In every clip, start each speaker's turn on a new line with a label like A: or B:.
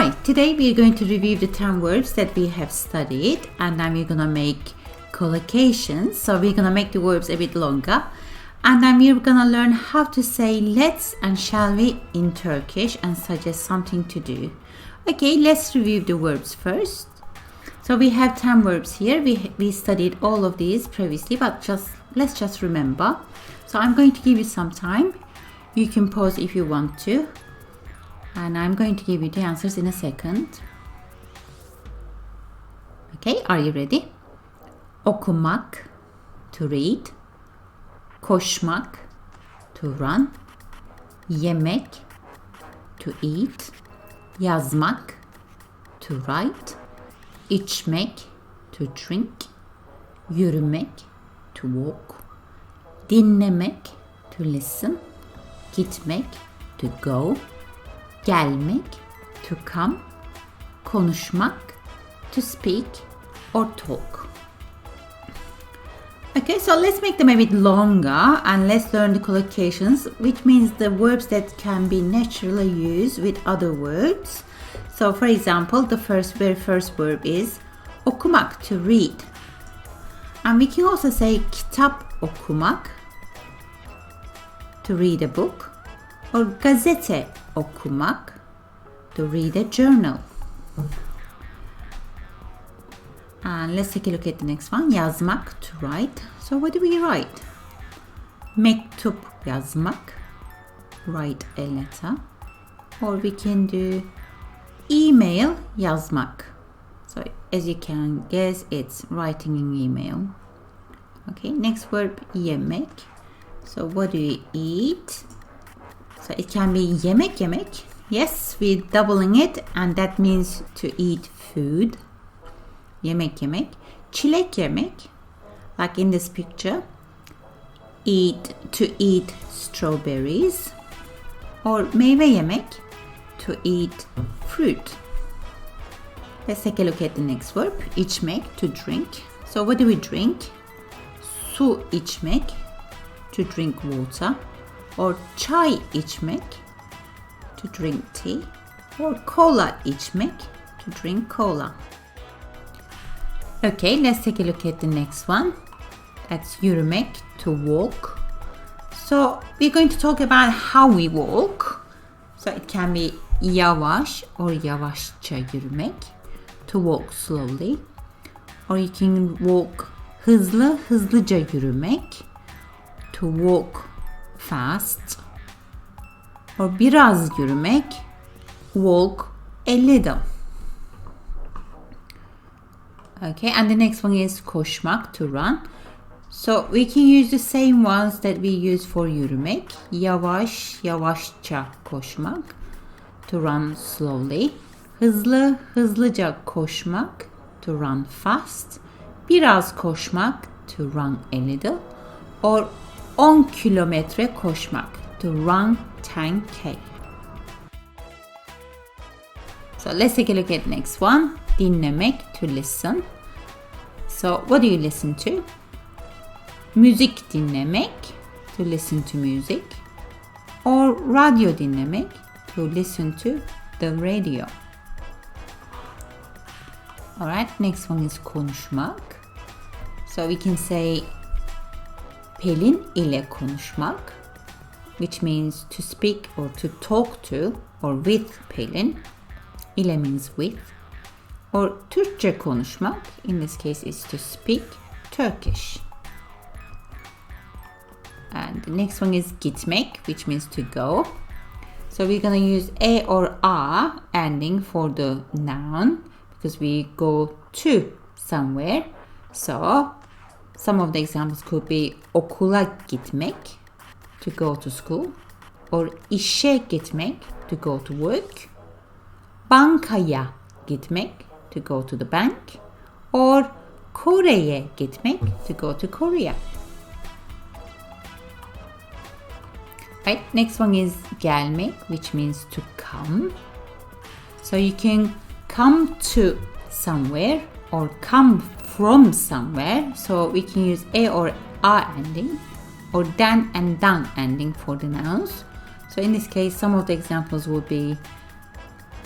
A: Hi, today we are going to review the 10 verbs that we have studied, and then we're gonna make collocations. So we're gonna make the verbs a bit longer, and then we're gonna learn how to say let's and shall we in Turkish and suggest something to do. Okay, let's review the verbs first. So we have 10 verbs here. We studied all of these previously, but let's just remember. So I'm going to give you some time. You can pause if you want to. And I'm going to give you the answers in a second. Okay, are you ready? Okumak, to read. Koşmak, to run. Yemek, to eat. Yazmak, to write. İçmek, to drink. Yürümek, to walk. Dinlemek, to listen. Gitmek, to go. Gelmek, to come. Konuşmak, to speak or talk. Okay, so let's make them a bit longer and let's learn the collocations, which means the verbs that can be naturally used with other words. So for example, the very first verb is okumak, to read. And we can also say kitap okumak, to read a book, or gazete okumak, to read a journal. And let's take a look at the next one. Yazmak, to write. So what do we write? Mektup yazmak, write a letter. Or we can do email yazmak. So as you can guess, it's writing an email. Okay, next verb yemek. So what do we eat? So it can be yemek. Yes, we're doubling it, and that means to eat food. Yemek. Çilek yemek, like in this picture. To eat strawberries. Or meyve yemek, to eat fruit. Let's take a look at the next verb. İçmek, to drink. So what do we drink? Su içmek, to drink water. Or çay içmek, to drink tea. Or cola içmek, to drink cola. Okay, let's take a look at the next one. That's yürümek, to walk. So we're going to talk about how we walk. So it can be yavaş or yavaşça yürümek, to walk slowly. Or you can walk hızlıca yürümek, to walk fast. Or biraz yürümek, walk a little. Okay, and the next one is koşmak, to run. So we can use the same ones that we use for yürümek. Yavaşça koşmak, to run slowly. Hızlıca koşmak, to run fast. Biraz koşmak, to run a little. Or 10 kilometre koşmak, to run 10k. So let's take a look at the next one. Dinlemek, to listen. So what do you listen to? Müzik dinlemek, to listen to music. Or radyo dinlemek, to listen to the radio. Alright, next one is konuşmak. So we can say Pelin ile konuşmak, which means to speak or to talk to or with Pelin. İle means with. Or Türkçe konuşmak, in this case is to speak Turkish. And the next one is gitmek, which means to go. So we're going to use a or a ending for the noun because we go to somewhere. So some of the examples could be okula gitmek, to go to school. Or işe gitmek, to go to work. Bankaya gitmek, to go to the bank. Or Kore'ye gitmek, to go to Korea. Right, next one is gelmek, which means to come. So you can come to somewhere or come from somewhere. So we can use a or a ending, or dan and dan ending for the nouns. So in this case, some of the examples would be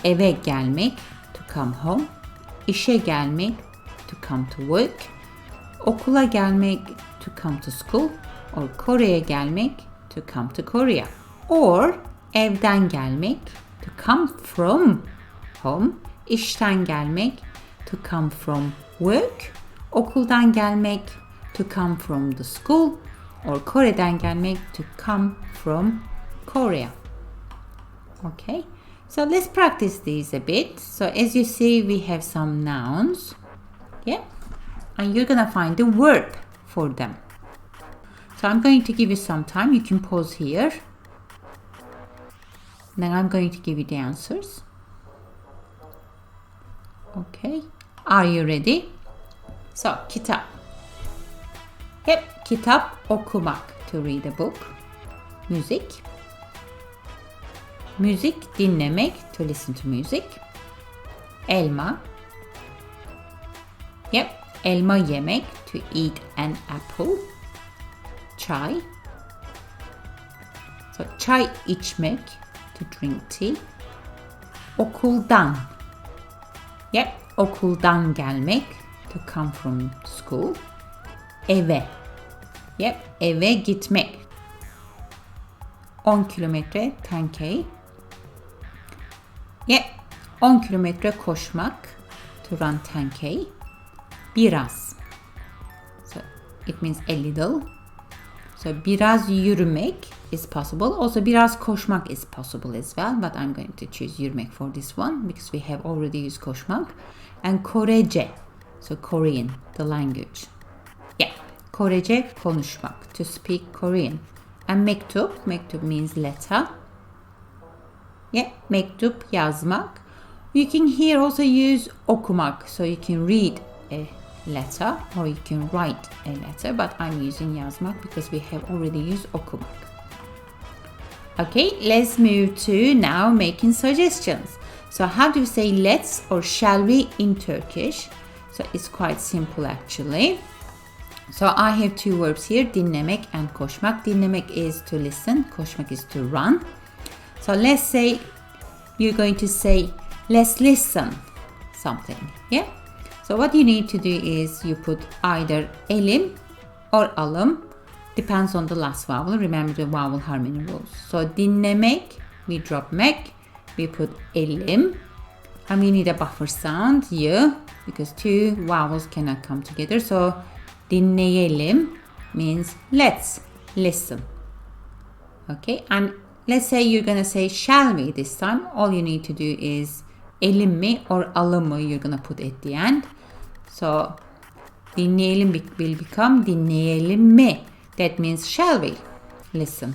A: eve gelmek, to come home, işe gelmek, to come to work, okula gelmek, to come to school, or Kore'ye gelmek, to come to Korea. Or evden gelmek, to come from home, işten gelmek, to come from work, okuldan gelmek, to come from the school, or Kore'den gelmek, to come from Korea. Okay, so let's practice these a bit. So as you see, we have some nouns, yeah, and you're gonna find the verb for them. So I'm going to give you some time. You can pause here. Then I'm going to give you the answers. Okay, are you ready? So, kitap. Hep kitap okumak, to read a book. Müzik. Müzik dinlemek, to listen to music. Elma. Yep, elma yemek, to eat an apple. Çay. So, çay içmek, to drink tea. Okuldan. Yep, okuldan gelmek, to come from school. Eve. Yep, eve gitmek. 10 kilometre, 10K. Yep, 10 kilometre koşmak, to run 10K. Biraz. So it means a little. So biraz yürümek is possible. Also biraz koşmak is possible as well. But I'm going to choose yürümek for this one because we have already used koşmak. And Korece. So Korean, the language. Yeah, Korece konuşmak, to speak Korean. And mektup, mektup means letter. Yeah, mektup yazmak. You can here also use okumak, so you can read a letter or you can write a letter, but I'm using yazmak because we have already used okumak. Okay, let's move to now making suggestions. So how do you say let's or shall we in Turkish? So it's quite simple actually. So I have two verbs here, dinlemek and koşmak. Dinlemek is to listen, koşmak is to run. So let's say you're going to say, let's listen something, yeah? So what you need to do is you put either elim or alım, depends on the last vowel. Remember the vowel harmony rules. So dinlemek, we drop mek, we put elim, and we need a buffer sound, y, because two vowels cannot come together. So dinleyelim means let's listen. Okay, and let's say you're gonna say shall we this time. All you need to do is elim mi or alım mı you're gonna put at the end. So dinleyelim will become dinleyelim mi. That means shall we listen.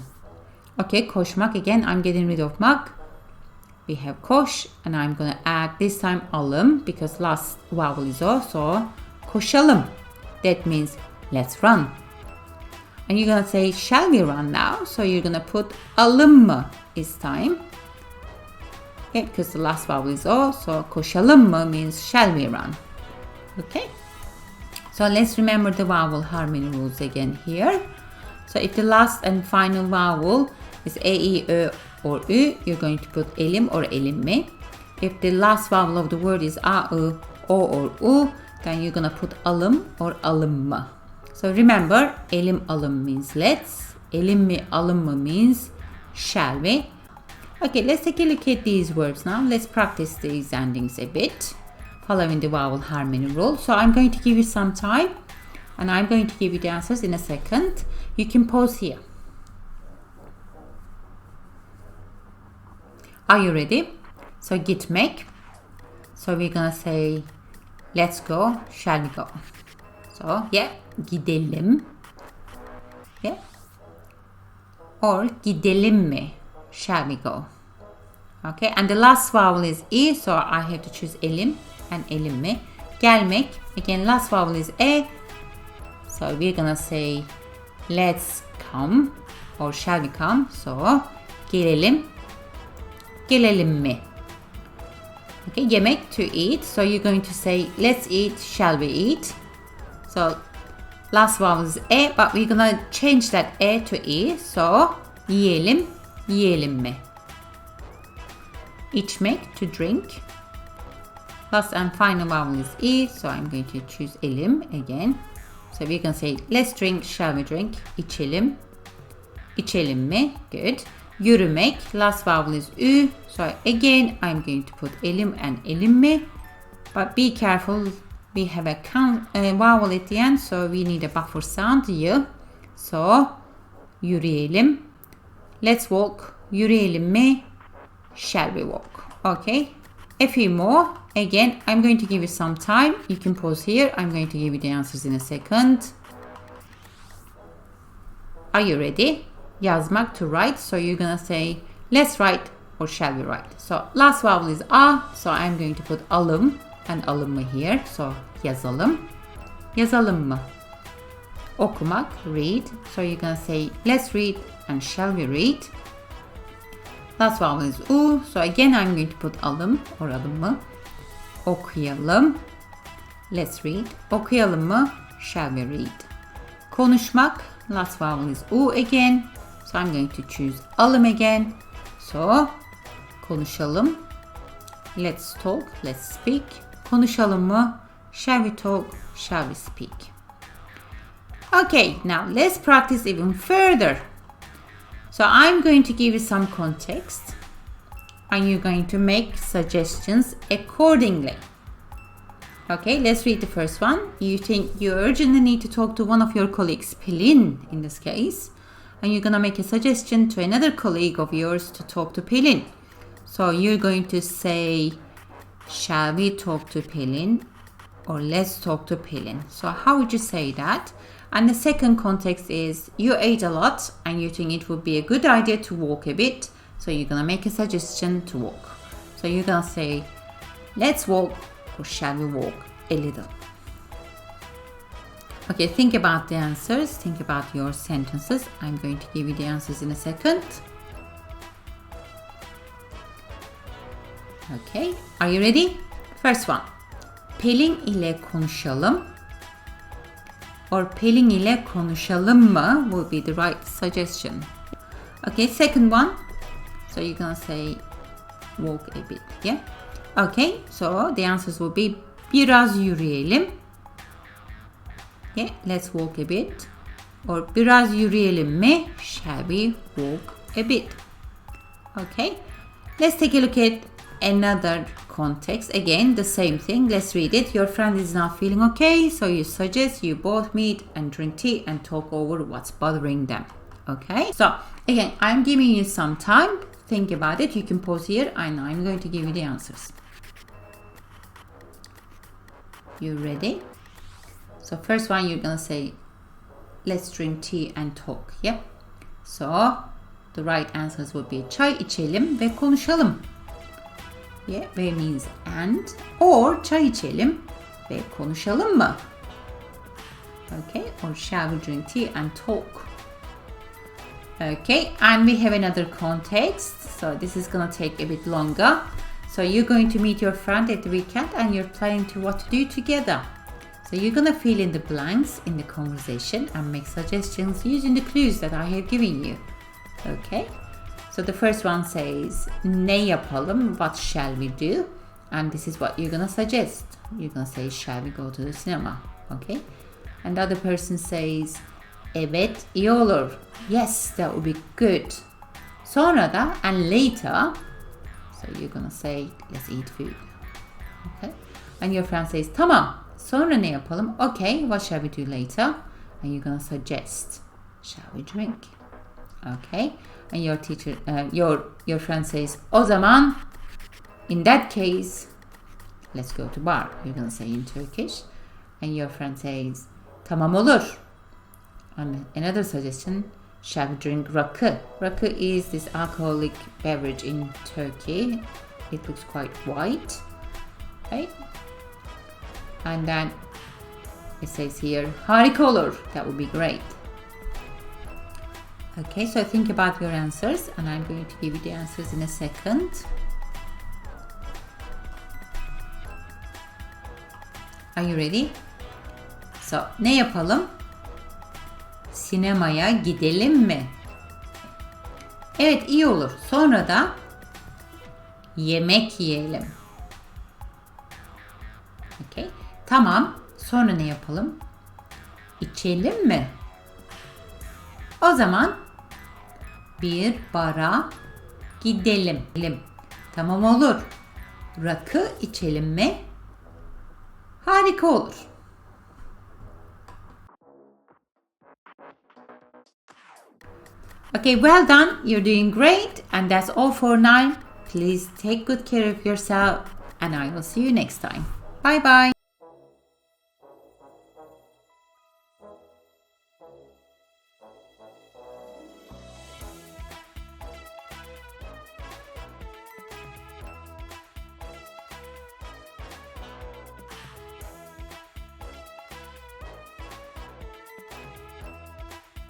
A: Okay, koşmak, again I'm getting rid of mak. We have koş and I'm gonna add this time alım because last vowel is o. So koşalım. That means let's run. And you're gonna say shall we run now? So you're gonna put alım mı this time. Okay, because the last vowel is o. So koşalım mı means shall we run. Okay. So let's remember the vowel harmony rules again here. So if the last and final vowel is e, I, ö or ü, you're going to put elim or elim mi. If the last vowel of the word is a, I, o or u, then you're gonna put alım or alım mı. So remember, elim alım means let's, elim mi alım mı means shall we. Okay, let's take a look at these verbs now. Let's practice these endings a bit, following the vowel harmony rule. So I'm going to give you some time and I'm going to give you the answers in a second. You can pause here. Are you ready? So gitmek. So we're gonna say let's go, shall we go? So yeah, gidelim. Yeah. Or gidelim mi? Shall we go? Okay, and the last vowel is I, so I have to choose elim and elim mi. Gelmek, again last vowel is e. So we're gonna say let's come or shall we come? So gelelim, gelelim mi? Okay, yemek, to eat. So you're going to say let's eat, shall we eat? So last vowel is e, but we're gonna change that e to e. So yiyelim, yiyelim mi? içmek, to drink. Last and final vowel is E, so I'm going to choose elim again. So we can say let's drink, shall we drink? İçelim. İçelim mi? Good. Yürümek, last vowel is Ü, so again I'm going to put elim and elim mi. But be careful, we have a vowel at the end, so we need a buffer sound, Y. So yürüyelim. Let's walk, yürüyelim mi? Shall we walk? Okay. A few more. Again, I'm going to give you some time. You can pause here. I'm going to give you the answers in a second. Are you ready? Yazmak, to write. So you're gonna say let's write or shall we write. So last vowel is A. So I'm going to put alım and alım mı here. So yazalım. Yazalım mı? Okumak, read. So you're gonna say let's read and shall we read. Last vowel is U. So again I'm going to put alım or alım mı? Okuyalım. Let's read. Okuyalım mı? Shall we read. Konuşmak. Last vowel is U again. So I'm going to choose alım again. So konuşalım. Let's talk. Let's speak. Konuşalım mı? Shall we talk? Shall we speak? Okay, now let's practice even further. So I'm going to give you some context and you're going to make suggestions accordingly. Okay, let's read the first one. You think you urgently need to talk to one of your colleagues, Pelin in this case, and you're going to make a suggestion to another colleague of yours to talk to Pelin. So you're going to say, shall we talk to Pelin or let's talk to Pelin. So how would you say that? And the second context is you ate a lot and you think it would be a good idea to walk a bit. So you're going to make a suggestion to walk. So you're going to say, let's walk or shall we walk a little. Okay, think about the answers. Think about your sentences. I'm going to give you the answers in a second. Okay, are you ready? First one. Pelin ile konuşalım. Or Pelin ile konuşalım mı would be the right suggestion. Okay, second one. So you're gonna say walk a bit, yeah? Okay, so the answers will be biraz yürüyelim. Yeah, let's walk a bit. Or biraz yürüyelim mi? Shall we walk a bit? Okay, let's take a look at another context. Again, the same thing. Let's read it. Your friend is not feeling okay, so you suggest you both meet and drink tea and talk over what's bothering them. Okay, so again, I'm giving you some time. Think about it. You can pause here and I'm going to give you the answers. You ready? So first one, you're gonna say, let's drink tea and talk. Yeah. So the right answers would be çay içelim ve konuşalım. Yeah, ve means and, or çay içelim ve konuşalım mı? Okay, or shall we drink tea and talk? Okay, and we have another context, so this is gonna take a bit longer. So you're going to meet your friend at the weekend and you're planning to what to do together. So you're gonna fill in the blanks in the conversation and make suggestions using the clues that I have given you. Okay. So the first one says, ne yapalım? What shall we do? And this is what you're gonna suggest. You're gonna say, shall we go to the cinema? Okay. And the other person says, evet, iyi olur. Yes, that would be good. Sonra da, and later, so you're gonna say, let's eat food. Okay. And your friend says, tamam. Sonra ne yapalım? Okay, what shall we do later? And you're gonna suggest, shall we drink? Okay. And your teacher, your friend says, o zaman, in that case, let's go to bar. You're gonna say in Turkish. And your friend says, tamam olur. And another suggestion, shall we drink rakı? Rakı is this alcoholic beverage in Turkey. It looks quite white, right? And then it says here, harika olur. That would be great. Okay, so think about your answers and I'm going to give you the answers in a second. Are you ready? So, ne yapalım? Sinemaya gidelim mi? Evet, iyi olur. Sonra da Yemek yiyelim. Okay. Tamam. Sonra ne yapalım? İçelim mi? O zaman bir bara gidelim. Tamam olur. Rakı içelim mi? Harika olur. Okay, well done. You're doing great. And that's all for now. Please take good care of yourself. And I will see you next time. Bye bye.